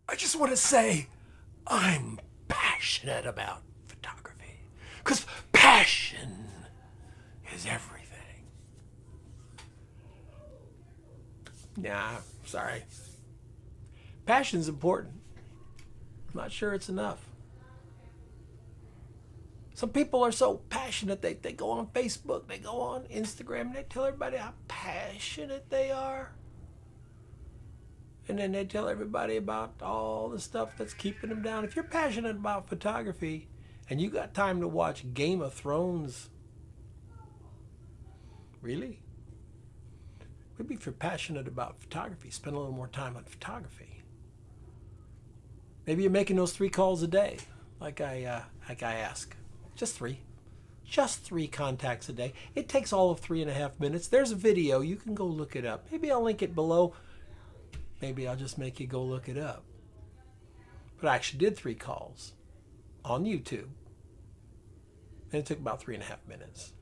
I just want to say I'm passionate about photography. Because passion is everything. Nah, sorry. Passion's important. I'm not sure it's enough. Some people are so passionate they go on Facebook, they go on Instagram, and they tell everybody how passionate they are. And then they tell everybody about all the stuff that's keeping them down. If you're passionate about photography and you got time to watch Game of Thrones, really? Maybe if you're passionate about photography, spend a little more time on photography. Maybe you're making those 3 calls a day, like I ask. Just 3. Just 3 contacts a day. It takes all of 3.5 minutes. There's a video. You can go look it up. Maybe I'll link it below. Maybe I'll just make you go look it up. But I actually did 3 calls on YouTube. And it took about 3.5 minutes.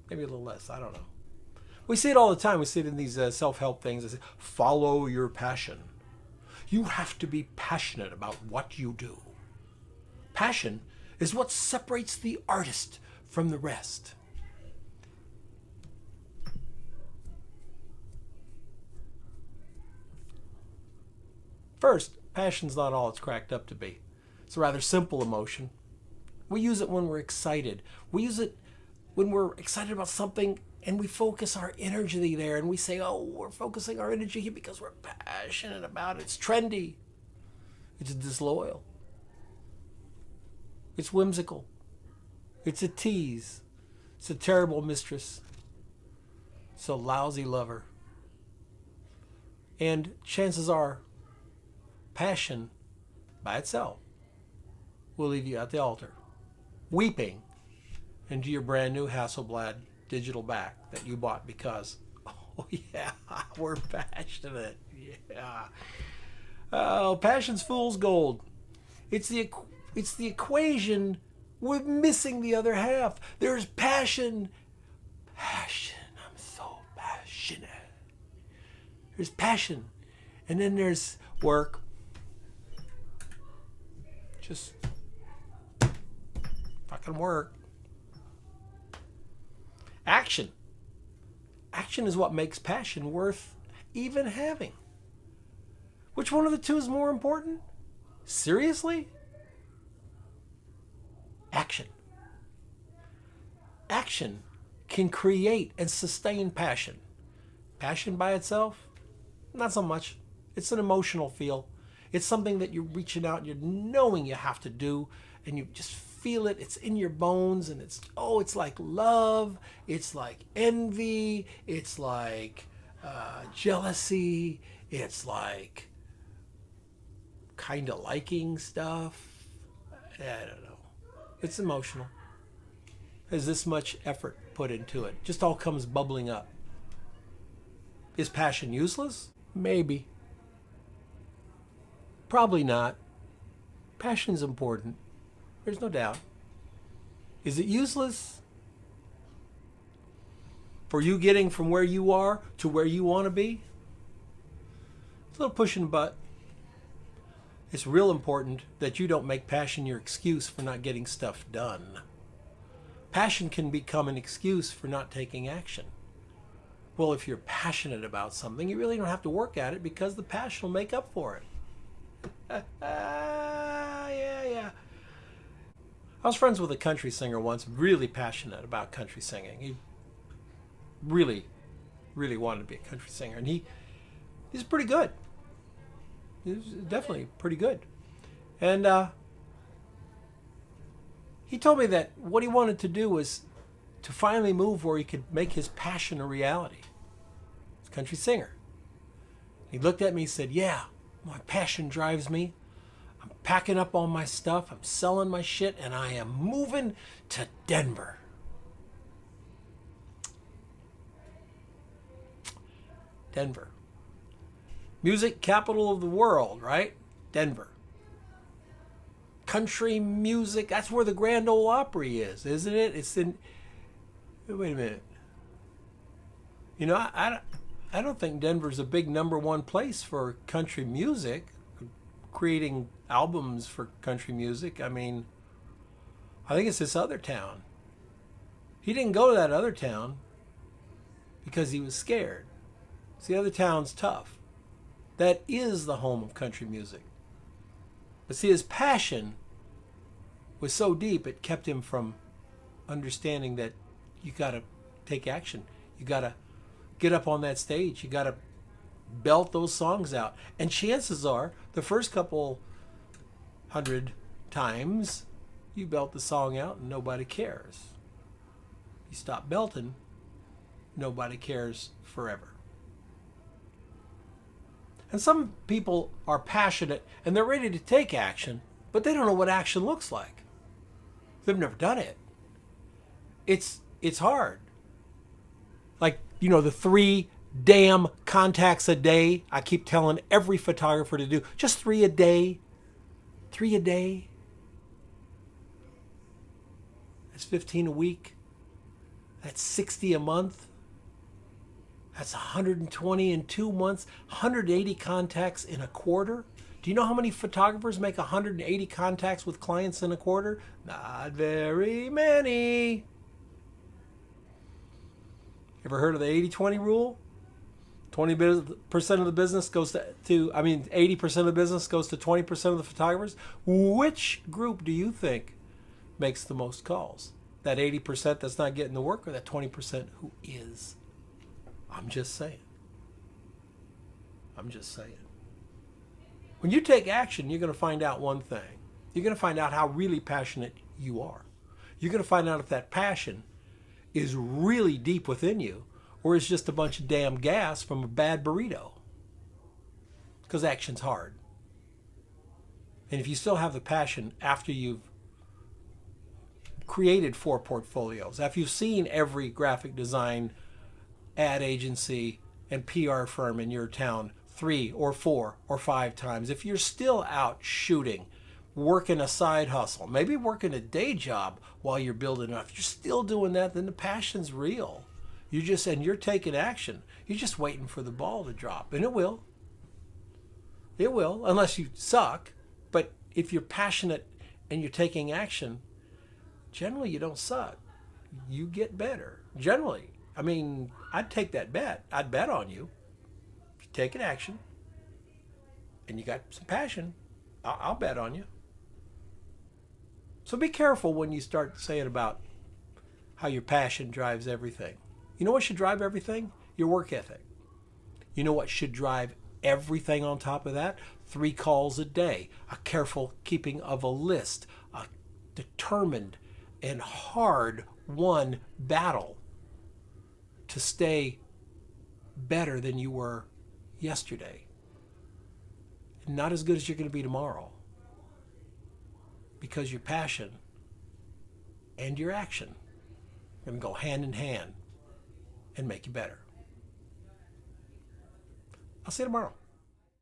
Maybe a little less. I don't know. We see it all the time. We see it in these self-help things. They say, follow your passion. You have to be passionate about what you do. Passion is what separates the artist from the rest. First, passion's not all it's cracked up to be. It's a rather simple emotion. We use it when we're excited. We use it when we're excited about something and we focus our energy there and we say, oh, we're focusing our energy here because we're passionate about it. It's trendy. It's disloyal. It's whimsical. It's a tease. It's a terrible mistress. It's a lousy lover. And chances are, passion by itself will leave you at the altar, weeping into your brand new Hasselblad digital back that you bought because, oh yeah, we're passionate. Yeah. Oh, passion's fool's gold. It's the equation. We're missing the other half. There's passion. Passion. I'm so passionate. There's passion. And then there's work. Just fucking work. Action. Action is what makes passion worth even having. Which one of the two is more important? Seriously? Action. Action can create and sustain passion. Passion by itself? Not so much. It's an emotional feel. It's something that you're reaching out and you're knowing you have to do and you just feel it. It's in your bones and it's like love. It's like envy. It's like jealousy. It's like kind of liking stuff. I don't know. It's emotional. There's this much effort put into it. Just all comes bubbling up. Is passion useless? Maybe. Probably not. Passion's important. There's no doubt. Is it useless? For you getting from where you are to where you want to be? It's a little pushing butt. It's real important that you don't make passion your excuse for not getting stuff done. Passion can become an excuse for not taking action. Well, if you're passionate about something, you really don't have to work at it because the passion will make up for it. Yeah. I was friends with a country singer once, really passionate about country singing. He really wanted to be a country singer, and he's pretty good. He's definitely pretty good. And he told me that what he wanted to do was to finally move where he could make his passion a reality. He's a country singer. He looked at me and said, yeah, my passion drives me. I'm packing up all my stuff. I'm selling my shit, and I am moving to Denver. Denver. Music capital of the world, right? Denver. Country music, that's where the Grand Ole Opry is, isn't it? It's in... Wait a minute. You know, I don't think Denver's a big #1 place for country music. creating albums for country music. I mean, I think it's this other town. He didn't go to that other town because he was scared. See, the other town's tough. That is the home of country music. But see, his passion was so deep, it kept him from understanding that you got to take action. You got to get up on that stage. You got to belt those songs out. And chances are, the first couple 100 times, you belt the song out and nobody cares. You stop belting, nobody cares forever. And some people are passionate and they're ready to take action, but they don't know what action looks like. They've never done it. It's hard. Like, the 3 damn contacts a day I keep telling every photographer to do. Just 3 a day. 3 a day. That's 15 a week. That's 60 a month. That's 120 in 2 months. 180 contacts in a quarter. Do you know how many photographers make 180 contacts with clients in a quarter? Not very many. Ever heard of the 80-20 rule? 20% of the business goes to 80% of the business goes to 20% of the photographers. Which group do you think makes the most calls? That 80% that's not getting the work, or that 20% who is? I'm just saying. When you take action, you're going to find out one thing. You're going to find out how really passionate you are. You're going to find out if that passion is really deep within you, or it's just a bunch of damn gas from a bad burrito. Because action's hard. And if you still have the passion after you've created 4 portfolios, after you've seen every graphic design ad agency and PR firm in your town 3 or 4 or 5 times, if you're still out shooting, working a side hustle, maybe working a day job while you're building up, if you're still doing that, then the passion's real. You're taking action. You're just waiting for the ball to drop. And it will. It will, unless you suck. But if you're passionate and you're taking action, generally you don't suck. You get better. Generally. I mean, I'd take that bet. I'd bet on you. If you take an action and you got some passion, I'll bet on you. So be careful when you start saying about how your passion drives everything. You know what should drive everything? Your work ethic. You know what should drive everything on top of that? 3 calls a day, a careful keeping of a list, a determined and hard-won battle to stay better than you were yesterday. Not as good as you're going to be tomorrow. Because your passion and your action are going to go hand in hand and make you better. I'll see you tomorrow.